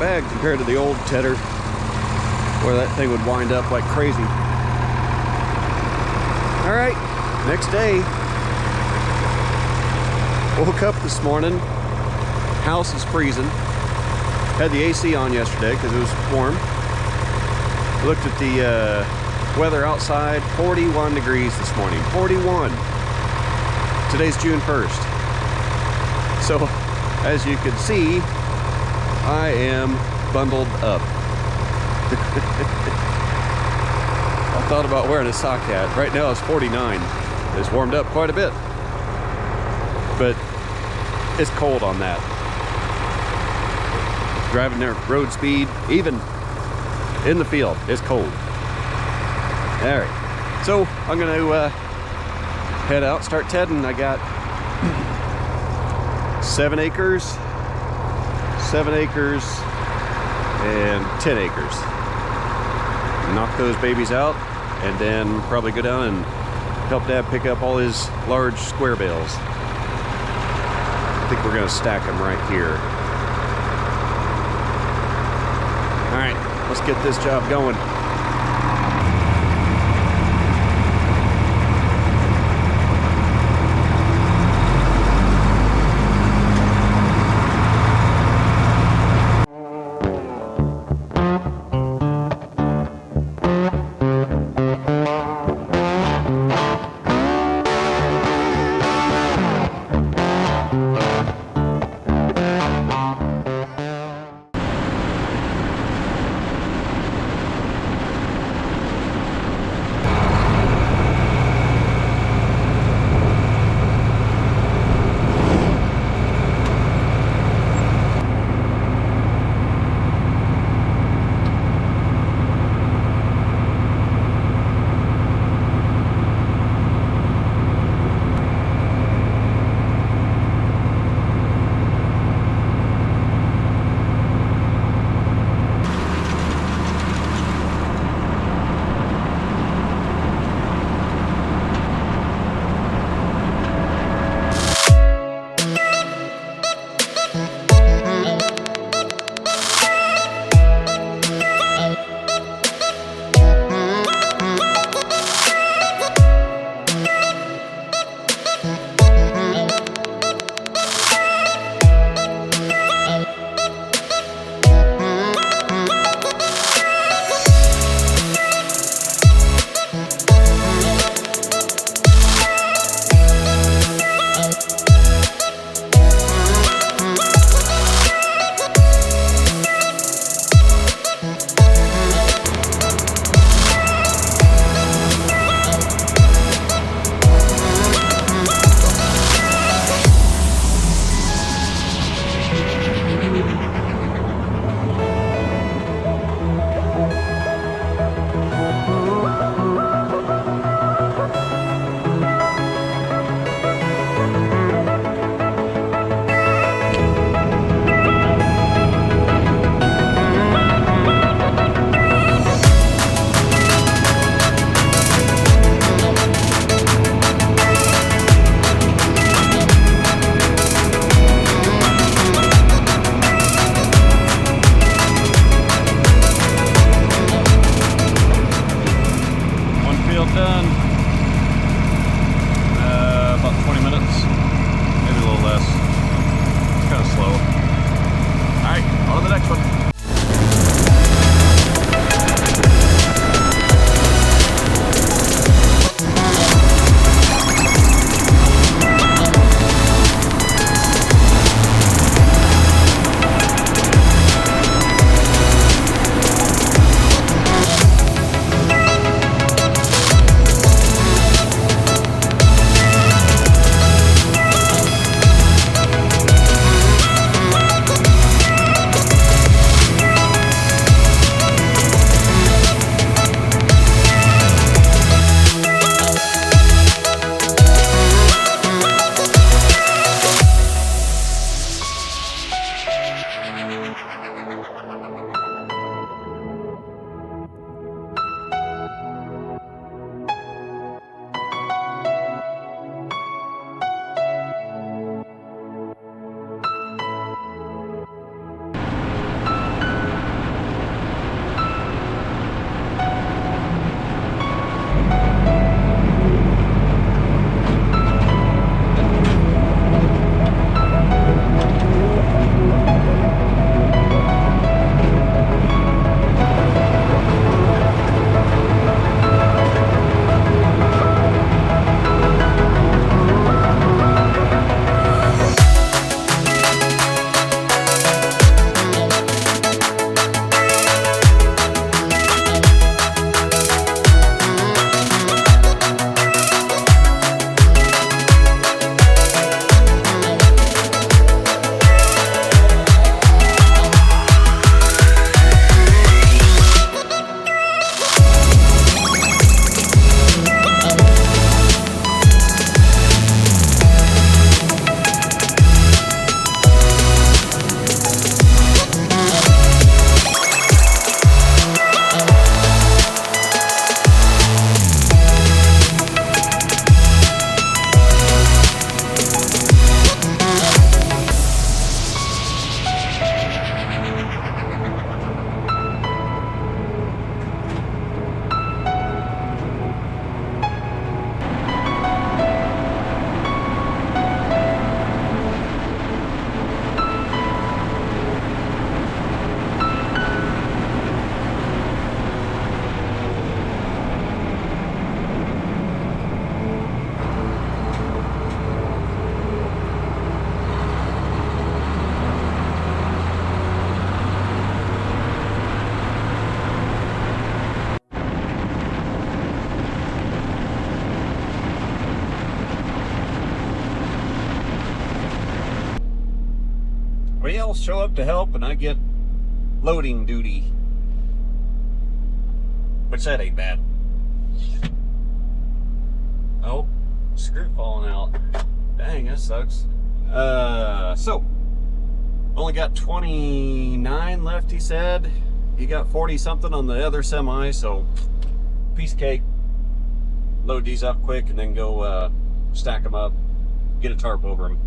bad compared to the old tedder, where that thing would wind up like crazy. All right, next day. Woke up this morning, house is freezing. Had the AC on yesterday because it was warm. Looked at the weather outside, 41 degrees this morning, 41. Today's June 1st. So, as you can see, I am bundled up. I thought about wearing a sock hat. Right now it's 49. It's warmed up quite a bit. But it's cold on that. Driving there road speed, even in the field, it's cold. All right, so I'm gonna head out, start tedding. I got 7 acres, and 10 acres. Knock those babies out, and then probably go down and help Dad pick up all his large square bales. I think we're gonna stack them right here. All right, let's get this job going. everybody else show up to help, and I get loading duty. Which that ain't bad. Oh, screw falling out. Dang, that sucks. So only got 29 left, he said. He got 40 something on the other semi, so piece of cake. Load these up quick and then go stack them up, get a tarp over them.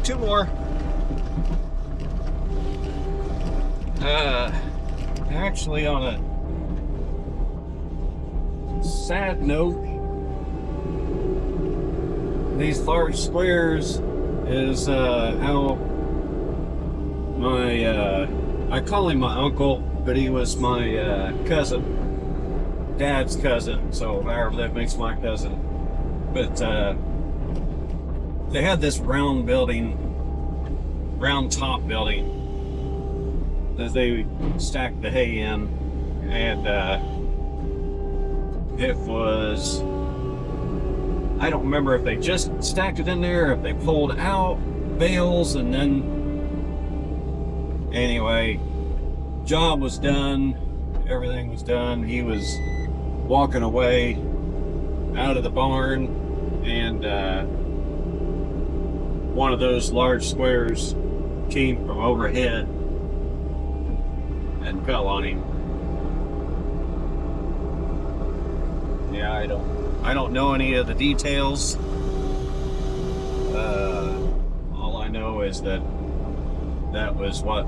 Two more. Actually, on a sad note, these large squares is how my I call him my uncle, but he was my cousin, dad's cousin, so however that makes my cousin. But they had this round top building that they stacked the hay in, and it was, I don't remember if they just stacked it in there, if they pulled out bales, and then anyway, job was done, everything was done. He was walking away out of the barn, and one of those large squares came from overhead and fell on him. Yeah, I don't know any of the details. All I know is that that was what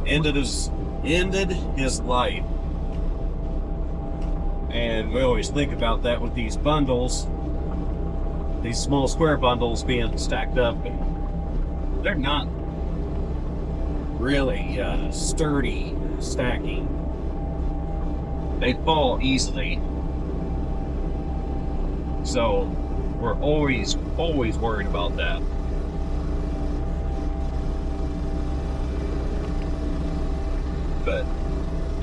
ended his life. And we always think about that with these bundles, these small square bundles being stacked up, and they're not really sturdy stacking. They fall easily. So we're always worried about that. But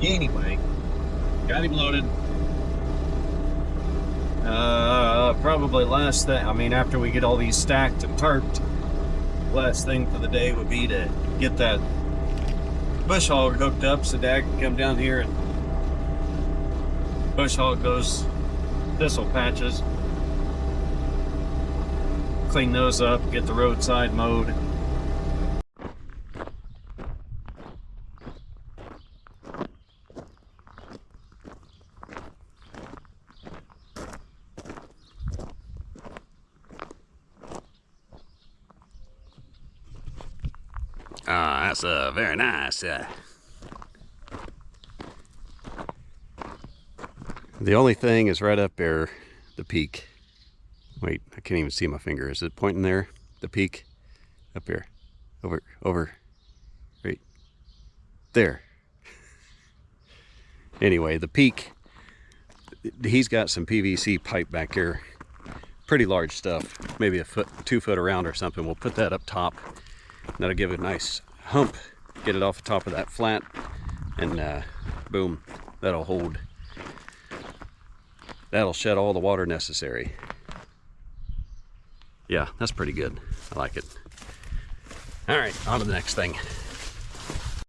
Anyway, got him loaded. Probably last thing, I mean, after we get all these stacked and tarped, last thing for the day would be to get that bush hog hooked up so Dad can come down here and bush hog those thistle patches, clean those up, get the roadside mowed. That's very nice. The only thing is right up there, the peak. Wait, I can't even see my finger. Is it pointing there? The peak? Up here. Over. Right there. Anyway, the peak, he's got some PVC pipe back here. Pretty large stuff. Maybe a foot, 2 foot around or something. We'll put that up top. That'll give it a nice hump. Get it off the top of that flat. And boom, that'll hold. That'll shed all the water necessary. Yeah, that's pretty good. I like it. All right, on to the next thing.